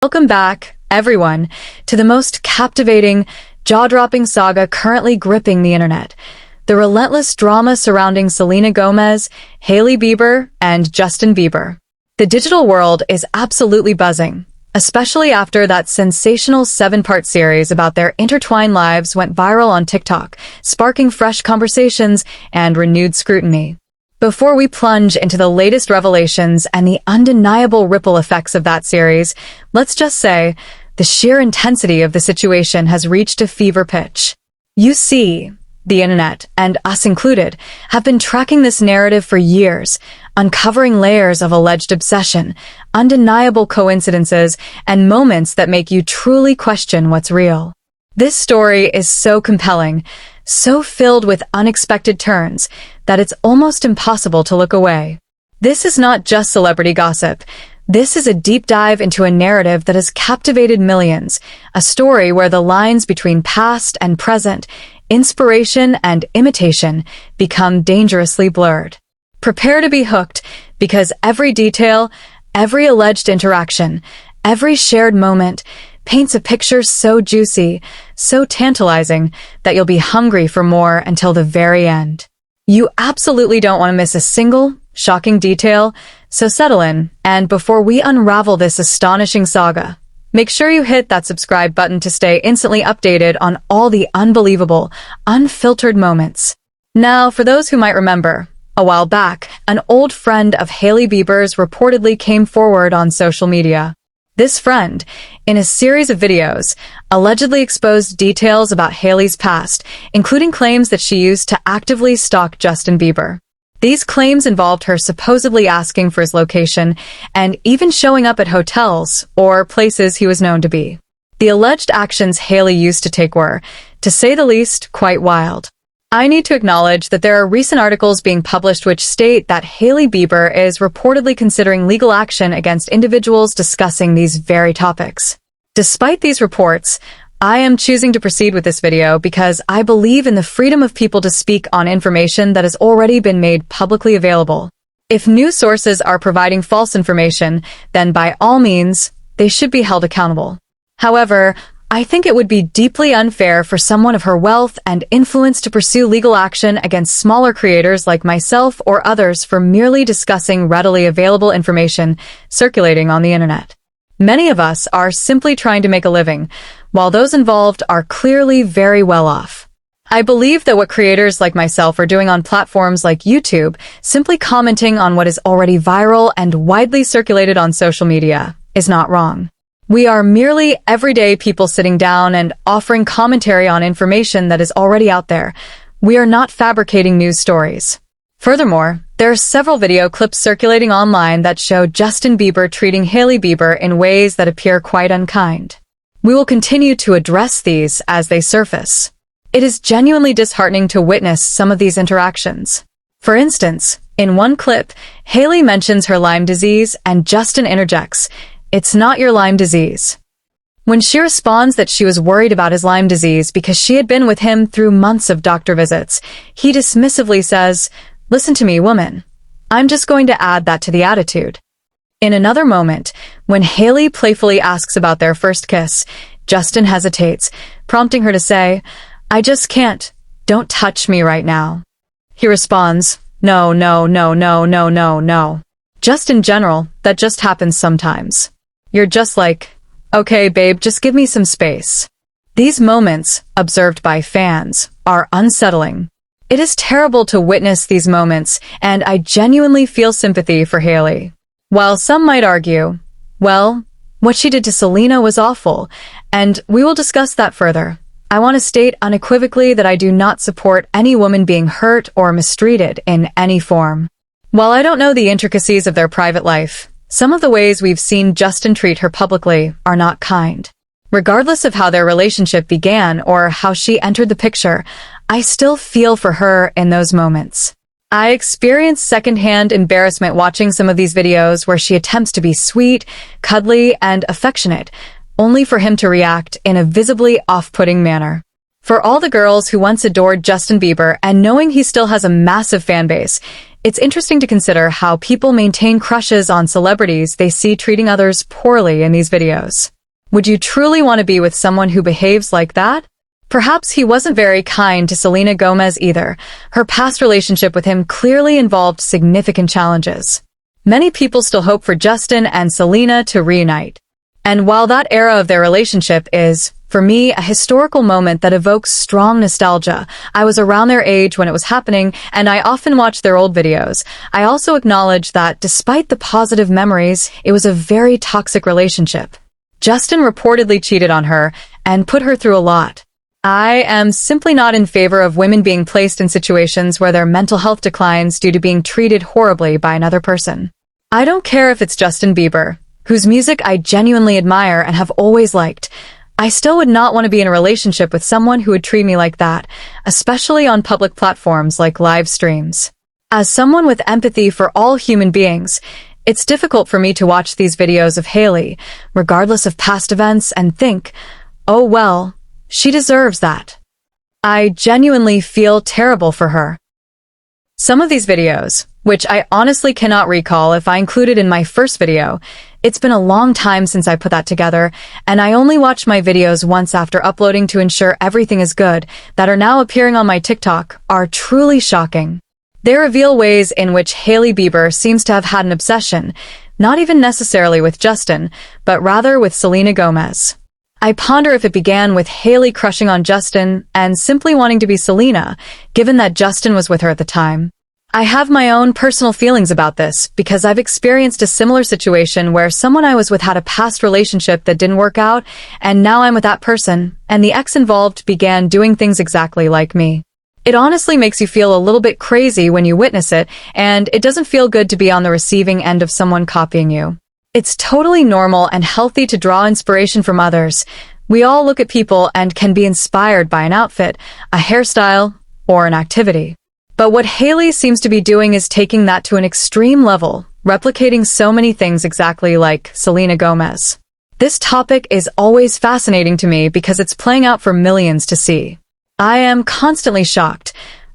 Welcome back, everyone, to the most captivating, jaw-dropping saga currently gripping the internet. The relentless drama surrounding Selena Gomez, Hailey Bieber, and Justin Bieber. The digital world is absolutely buzzing, especially after that sensational 7-part series about their intertwined lives went viral on TikTok, sparking fresh conversations and renewed scrutiny. Before we plunge into the latest revelations and the undeniable ripple effects of that series, let's just say the sheer intensity of the situation has reached a fever pitch. You see, the internet, and us included, have been tracking this narrative for years, uncovering layers of alleged obsession, undeniable coincidences, and moments that make you truly question what's real. This story is so compelling, so filled with unexpected turns, that it's almost impossible to look away. This is not just celebrity gossip. This is a deep dive into a narrative that has captivated millions, a story where the lines between past and present, inspiration and imitation, become dangerously blurred. Prepare to be hooked, because every detail, every alleged interaction, every shared moment paints a picture so juicy, so tantalizing, that you'll be hungry for more until the very end. You absolutely don't want to miss a single, shocking detail, so settle in, and before we unravel this astonishing saga, make sure you hit that subscribe button to stay instantly updated on all the unbelievable, unfiltered moments. Now, for those who might remember, a while back, an old friend of Hailey Bieber's reportedly came forward on social media. This friend, in a series of videos, allegedly exposed details about Hailey's past, including claims that she used to actively stalk Justin Bieber. These claims involved her supposedly asking for his location and even showing up at hotels or places he was known to be. The alleged actions Hailey used to take were, to say the least, quite wild. I need to acknowledge that there are recent articles being published which state that Hailey Bieber is reportedly considering legal action against individuals discussing these very topics. Despite these reports, I am choosing to proceed with this video because I believe in the freedom of people to speak on information that has already been made publicly available. If news sources are providing false information, then by all means, they should be held accountable. However, I think it would be deeply unfair for someone of her wealth and influence to pursue legal action against smaller creators like myself or others for merely discussing readily available information circulating on the internet. Many of us are simply trying to make a living, while those involved are clearly very well off. I believe that what creators like myself are doing on platforms like YouTube, simply commenting on what is already viral and widely circulated on social media, is not wrong. We are merely everyday people sitting down and offering commentary on information that is already out there. We are not fabricating news stories. Furthermore, there are several video clips circulating online that show Justin Bieber treating Hailey Bieber in ways that appear quite unkind. We will continue to address these as they surface. It is genuinely disheartening to witness some of these interactions. For instance, in one clip, Hailey mentions her Lyme disease and Justin interjects, "It's not your Lyme disease." When she responds that she was worried about his Lyme disease because she had been with him through months of doctor visits, he dismissively says, "Listen to me, woman. I'm just going to add that to the attitude." In another moment, when Hailey playfully asks about their first kiss, Justin hesitates, prompting her to say, "I just can't. Don't touch me right now." He responds, "No, no, no, no, no, no, no. Just in general, that just happens sometimes. You're just like, okay, babe, just give me some space." These moments, observed by fans, are unsettling. It is terrible to witness these moments, and I genuinely feel sympathy for Hailey. While some might argue, well, what she did to Selena was awful, and we will discuss that further, I want to state unequivocally that I do not support any woman being hurt or mistreated in any form. While I don't know the intricacies of their private life, some of the ways we've seen Justin treat her publicly are not kind. Regardless of how their relationship began or how she entered the picture, I still feel for her in those moments. I experienced secondhand embarrassment watching some of these videos where she attempts to be sweet, cuddly, and affectionate, only for him to react in a visibly off-putting manner. For all the girls who once adored Justin Bieber and knowing he still has a massive fan base, It's interesting to consider how people maintain crushes on celebrities they see treating others poorly in these videos. Would you truly want to be with someone who behaves like that? Perhaps he wasn't very kind to Selena Gomez either. Her past relationship with him clearly involved significant challenges. Many people still hope for Justin and Selena to reunite. And while that era of their relationship is, for me, a historical moment that evokes strong nostalgia, I was around their age when it was happening, and I often watch their old videos. I also acknowledge that despite the positive memories, it was a very toxic relationship. Justin reportedly cheated on her and put her through a lot. I am simply not in favor of women being placed in situations where their mental health declines due to being treated horribly by another person. I don't care if it's Justin Bieber, whose music I genuinely admire and have always liked. I still would not want to be in a relationship with someone who would treat me like that, especially on public platforms like live streams. As someone with empathy for all human beings, it's difficult for me to watch these videos of Hailey, regardless of past events, and think, oh well, she deserves that. I genuinely feel terrible for her. Some of these videos, which I honestly cannot recall if I included in my first video, it's been a long time since I put that together, and I only watch my videos once after uploading to ensure everything is good, that are now appearing on my TikTok, are truly shocking. They reveal ways in which Hailey Bieber seems to have had an obsession, not even necessarily with Justin, but rather with Selena Gomez. I ponder if it began with Hailey crushing on Justin and simply wanting to be Selena, given that Justin was with her at the time. I have my own personal feelings about this because I've experienced a similar situation where someone I was with had a past relationship that didn't work out, and now I'm with that person, and the ex involved began doing things exactly like me. It honestly makes you feel a little bit crazy when you witness it, and it doesn't feel good to be on the receiving end of someone copying you. It's totally normal and healthy to draw inspiration from others. We all look at people and can be inspired by an outfit, a hairstyle, or an activity. But what Hailey seems to be doing is taking that to an extreme level, replicating so many things exactly like Selena Gomez. This topic is always fascinating to me because it's playing out for millions to see. I am constantly shocked,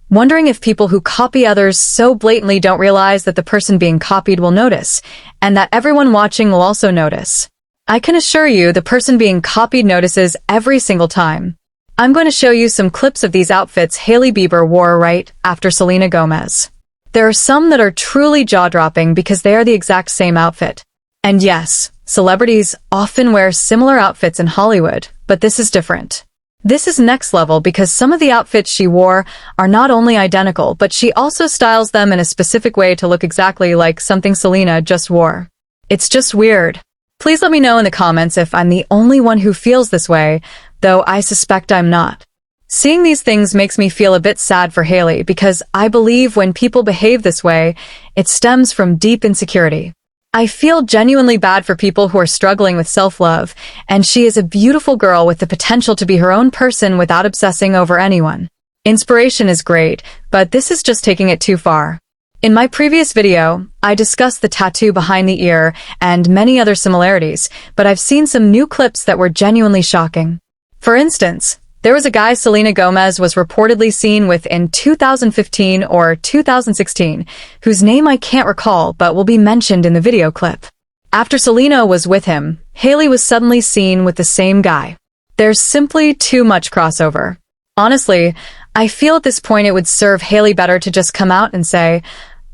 wondering if people who copy others so blatantly don't realize that the person being copied will notice, and that everyone watching will also notice. I can assure you the person being copied notices every single time. I'm going to show you some clips of these outfits Hailey Bieber wore right after Selena Gomez. There are some that are truly jaw-dropping because they are the exact same outfit. And yes, celebrities often wear similar outfits in Hollywood, but this is different. This is next level because some of the outfits she wore are not only identical, but she also styles them in a specific way to look exactly like something Selena just wore. It's just weird. Please let me know in the comments if I'm the only one who feels this way, though I suspect I'm not. Seeing these things makes me feel a bit sad for Hailey because I believe when people behave this way, it stems from deep insecurity. I feel genuinely bad for people who are struggling with self-love, and she is a beautiful girl with the potential to be her own person without obsessing over anyone. Inspiration is great, but this is just taking it too far. In my previous video, I discussed the tattoo behind the ear and many other similarities, but I've seen some new clips that were genuinely shocking. For instance, there was a guy Selena Gomez was reportedly seen with in 2015 or 2016, whose name I can't recall but will be mentioned in the video clip. After Selena was with him, Hailey was suddenly seen with the same guy. There's simply too much crossover. Honestly, I feel at this point it would serve Hailey better to just come out and say,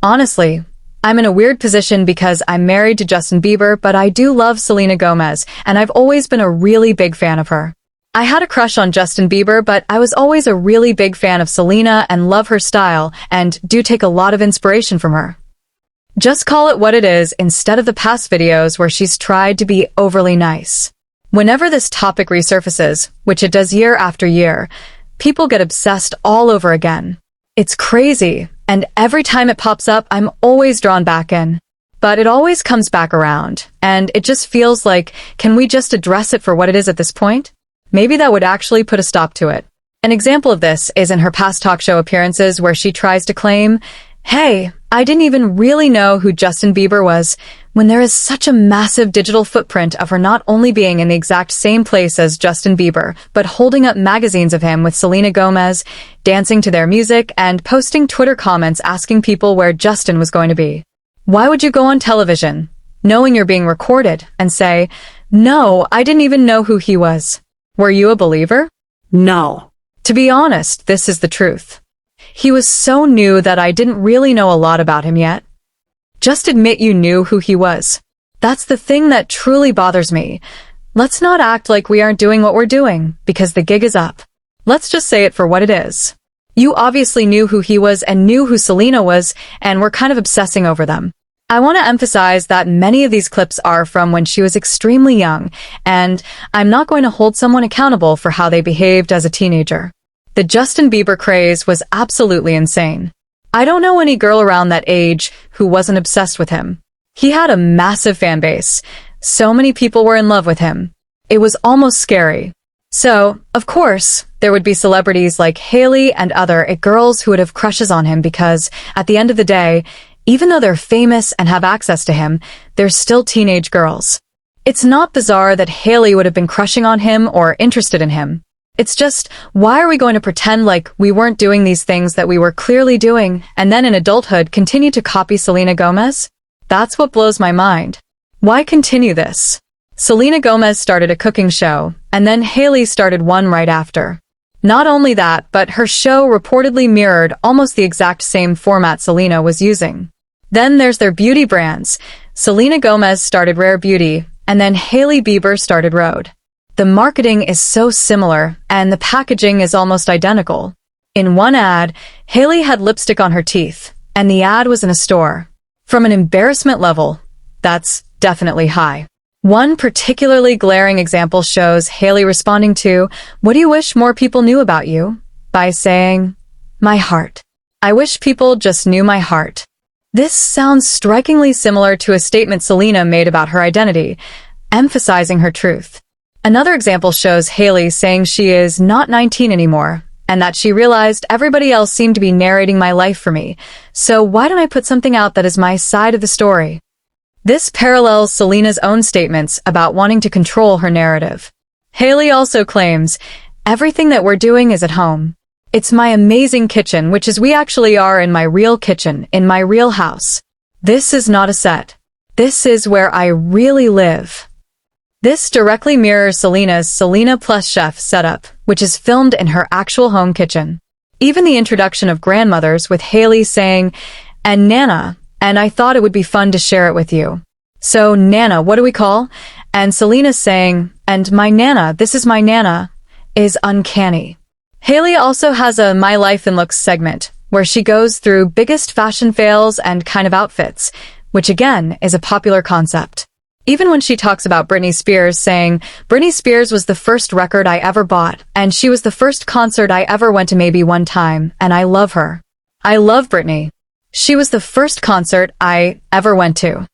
honestly, I'm in a weird position because I'm married to Justin Bieber, but I do love Selena Gomez, and I've always been a really big fan of her. I had a crush on Justin Bieber, but I was always a really big fan of Selena and love her style, and do take a lot of inspiration from her. Just call it what it is instead of the past videos where she's tried to be overly nice. Whenever this topic resurfaces, which it does year after year, people get obsessed all over again. It's crazy, and every time it pops up, I'm always drawn back in. But it always comes back around, and it just feels like, can we just address it for what it is at this point? Maybe that would actually put a stop to it. An example of this is in her past talk show appearances where she tries to claim, hey, I didn't even really know who Justin Bieber was when there is such a massive digital footprint of her not only being in the exact same place as Justin Bieber, but holding up magazines of him with Selena Gomez, dancing to their music, and posting Twitter comments asking people where Justin was going to be. Why would you go on television, knowing you're being recorded, and say, "No, I didn't even know who he was"? Were you a believer? No. To be honest, this is the truth. He was so new that I didn't really know a lot about him yet. Just admit you knew who he was. That's the thing that truly bothers me. Let's not act like we aren't doing what we're doing, because the gig is up. Let's just say it for what it is. You obviously knew who he was and knew who Selena was, and were kind of obsessing over them. I want to emphasize that many of these clips are from when she was extremely young, and I'm not going to hold someone accountable for how they behaved as a teenager. The Justin Bieber craze was absolutely insane. I don't know any girl around that age who wasn't obsessed with him. He had a massive fan base. So many people were in love with him. It was almost scary. So, of course, there would be celebrities like Hailey and other girls who would have crushes on him because, at the end of the day, even though they're famous and have access to him, they're still teenage girls. It's not bizarre that Hailey would have been crushing on him or interested in him. It's just, why are we going to pretend like we weren't doing these things that we were clearly doing, and then in adulthood continue to copy Selena Gomez? That's what blows my mind. Why continue this? Selena Gomez started a cooking show, and then Hailey started one right after. Not only that, but her show reportedly mirrored almost the exact same format Selena was using. Then there's their beauty brands. Selena Gomez started Rare Beauty, and then Hailey Bieber started Rhode. The marketing is so similar, and the packaging is almost identical. In one ad, Hailey had lipstick on her teeth, and the ad was in a store. From an embarrassment level, that's definitely high. One particularly glaring example shows Hailey responding to, "What do you wish more people knew about you?" by saying, "My heart. I wish people just knew my heart." This sounds strikingly similar to a statement Selena made about her identity, emphasizing her truth. Another example shows Hailey saying she is not 19 anymore, and that she realized everybody else seemed to be narrating my life for me, so why don't I put something out that is my side of the story? This parallels Selena's own statements about wanting to control her narrative. Hailey also claims, "Everything that we're doing is at home. It's my amazing kitchen, which is we actually are in my real kitchen, in my real house. This is not a set. This is where I really live." This directly mirrors Selena's Selena Plus Chef setup, which is filmed in her actual home kitchen. Even the introduction of grandmothers with Hailey saying, "And Nana, and I thought it would be fun to share it with you. So, Nana, what do we call?" And Selena saying, "And my Nana, this is my Nana," is uncanny. Hailey also has a My Life in Looks segment, where she goes through biggest fashion fails and kind of outfits, which again is a popular concept. Even when she talks about Britney Spears saying, "Britney Spears was the first record I ever bought, and she was the first concert I ever went to maybe one time, and I love her. I love Britney. She was the first concert I ever went to."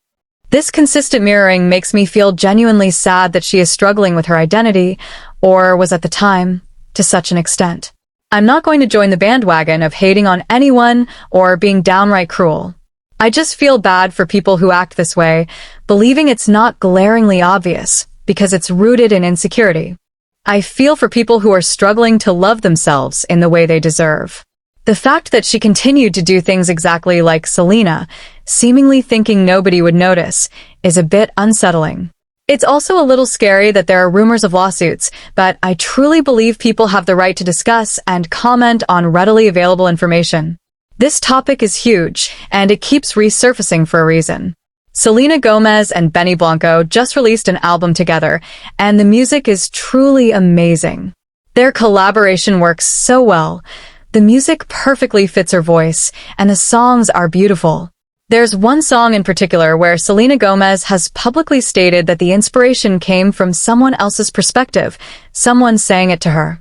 This consistent mirroring makes me feel genuinely sad that she is struggling with her identity, or was at the time, to such an extent. I'm not going to join the bandwagon of hating on anyone or being downright cruel. I just feel bad for people who act this way, believing it's not glaringly obvious, because it's rooted in insecurity. I feel for people who are struggling to love themselves in the way they deserve. The fact that she continued to do things exactly like Selena, seemingly thinking nobody would notice, is a bit unsettling. It's also a little scary that there are rumors of lawsuits, but I truly believe people have the right to discuss and comment on readily available information. This topic is huge, and it keeps resurfacing for a reason. Selena Gomez and Benny Blanco just released an album together, and the music is truly amazing. Their collaboration works so well. The music perfectly fits her voice, and the songs are beautiful. There's one song in particular where Selena Gomez has publicly stated that the inspiration came from someone else's perspective, someone saying it to her.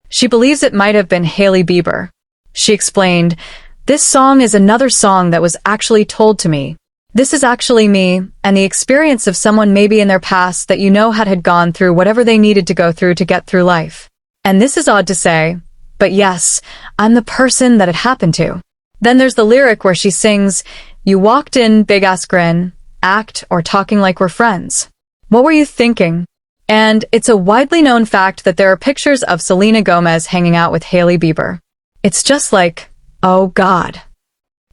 She believes it might have been Hailey Bieber. She explained, "This song is another song that was actually told to me. This is actually me, and the experience of someone maybe in their past that you know had gone through whatever they needed to go through to get through life. And this is odd to say, but yes, I'm the person that it happened to." Then there's the lyric where she sings, "You walked in, big ass grin, act or talking like we're friends. What were you thinking?" And it's a widely known fact that there are pictures of Selena Gomez hanging out with Hailey Bieber. It's just like, oh God.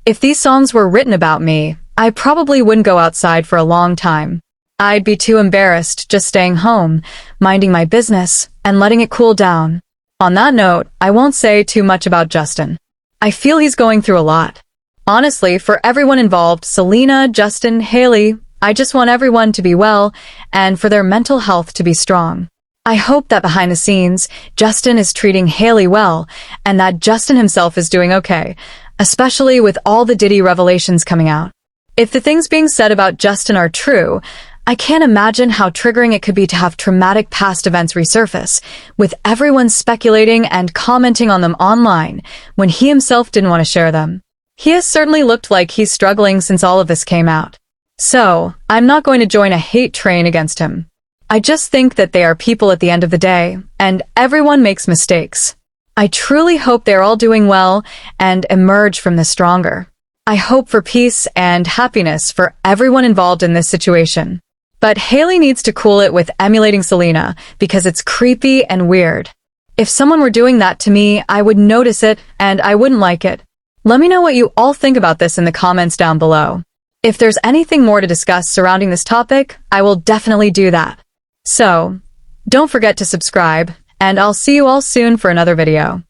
If these songs were written about me, I probably wouldn't go outside for a long time. I'd be too embarrassed just staying home, minding my business, and letting it cool down. On that note, I won't say too much about Justin. I feel he's going through a lot. Honestly, for everyone involved, Selena, Justin, Hailey, I just want everyone to be well and for their mental health to be strong. I hope that behind the scenes, Justin is treating Hailey well and that Justin himself is doing okay, especially with all the Diddy revelations coming out. If the things being said about Justin are true, I can't imagine how triggering it could be to have traumatic past events resurface, with everyone speculating and commenting on them online when he himself didn't want to share them. He has certainly looked like he's struggling since all of this came out. So, I'm not going to join a hate train against him. I just think that they are people at the end of the day, and everyone makes mistakes. I truly hope they're all doing well and emerge from this stronger. I hope for peace and happiness for everyone involved in this situation. But Hailey needs to cool it with emulating Selena because it's creepy and weird. If someone were doing that to me, I would notice it and I wouldn't like it. Let me know what you all think about this in the comments down below. If there's anything more to discuss surrounding this topic, I will definitely do that. So, don't forget to subscribe, and I'll see you all soon for another video.